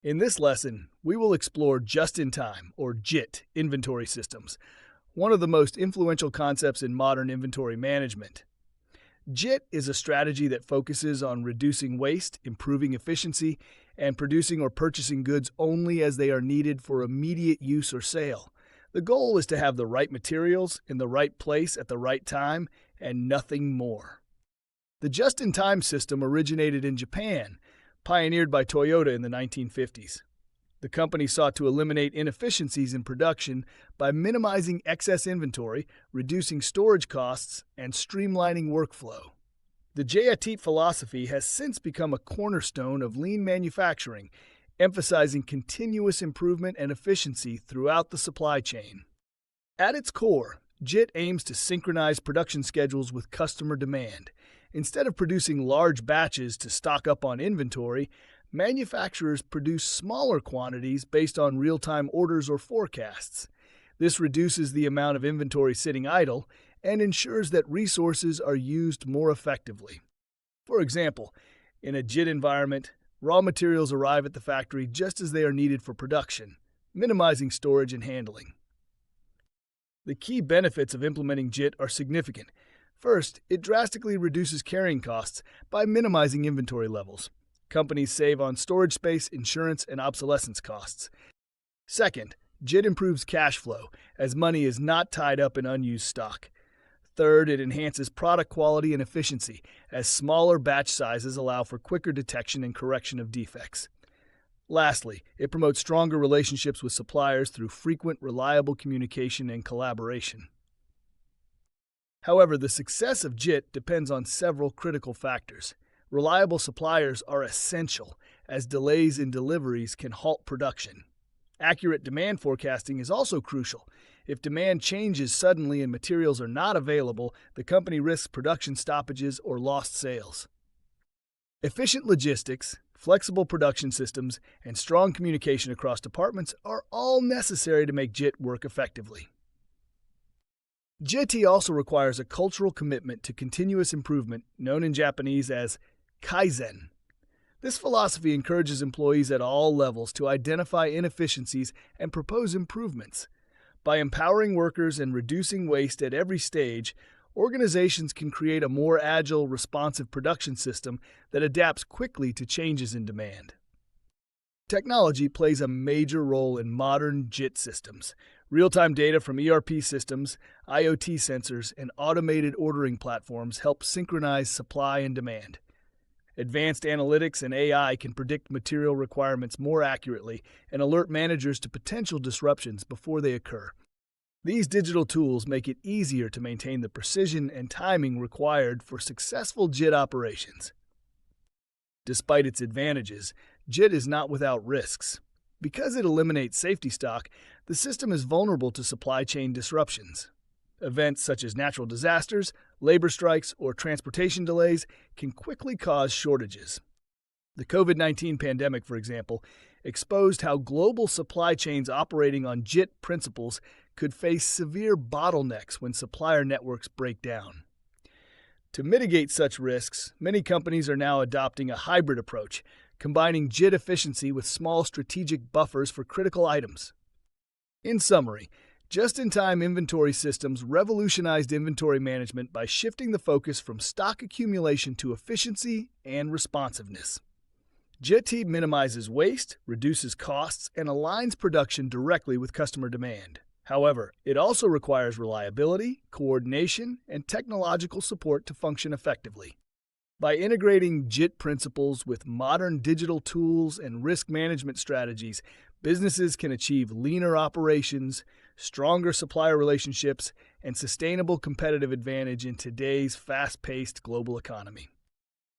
In this lesson, we will explore just-in-time, or JIT, inventory systems, one of the most influential concepts in modern inventory management. JIT is a strategy that focuses on reducing waste, improving efficiency, and producing or purchasing goods only as they are needed for immediate use or sale. The goal is to have the right materials in the right place at the right time, and nothing more. The just-in-time system originated in Japan, pioneered by Toyota in the 1950s. The company sought to eliminate inefficiencies in production by minimizing excess inventory, reducing storage costs, and streamlining workflow. The JIT philosophy has since become a cornerstone of lean manufacturing, emphasizing continuous improvement and efficiency throughout the supply chain. At its core, JIT aims to synchronize production schedules with customer demand. Instead of producing large batches to stock up on inventory, manufacturers produce smaller quantities based on real-time orders or forecasts. This reduces the amount of inventory sitting idle and ensures that resources are used more effectively. For example, in a JIT environment, raw materials arrive at the factory just as they are needed for production, minimizing storage and handling. The key benefits of implementing JIT are significant. First, it drastically reduces carrying costs by minimizing inventory levels. Companies save on storage space, insurance, and obsolescence costs. Second, JIT improves cash flow, as money is not tied up in unused stock. Third, it enhances product quality and efficiency, as smaller batch sizes allow for quicker detection and correction of defects. Lastly, it promotes stronger relationships with suppliers through frequent, reliable communication and collaboration. However, the success of JIT depends on several critical factors. Reliable suppliers are essential, as delays in deliveries can halt production. Accurate demand forecasting is also crucial. If demand changes suddenly and materials are not available, the company risks production stoppages or lost sales. Efficient logistics, flexible production systems, and strong communication across departments are all necessary to make JIT work effectively. JIT also requires a cultural commitment to continuous improvement, known in Japanese as Kaizen. This philosophy encourages employees at all levels to identify inefficiencies and propose improvements. By empowering workers and reducing waste at every stage, organizations can create a more agile, responsive production system that adapts quickly to changes in demand. Technology plays a major role in modern JIT systems. Real-time data from ERP systems, IoT sensors, and automated ordering platforms help synchronize supply and demand. Advanced analytics and AI can predict material requirements more accurately and alert managers to potential disruptions before they occur. These digital tools make it easier to maintain the precision and timing required for successful JIT operations. Despite its advantages, JIT is not without risks. Because it eliminates safety stock, the system is vulnerable to supply chain disruptions. Events such as natural disasters, labor strikes, or transportation delays can quickly cause shortages. The COVID-19 pandemic, for example, exposed how global supply chains operating on JIT principles could face severe bottlenecks when supplier networks break down. To mitigate such risks, many companies are now adopting a hybrid approach, combining JIT efficiency with small strategic buffers for critical items. In summary, just-in-time inventory systems revolutionized inventory management by shifting the focus from stock accumulation to efficiency and responsiveness. JIT minimizes waste, reduces costs, and aligns production directly with customer demand. However, it also requires reliability, coordination, and technological support to function effectively. By integrating JIT principles with modern digital tools and risk management strategies, businesses can achieve leaner operations, stronger supplier relationships, and sustainable competitive advantage in today's fast-paced global economy.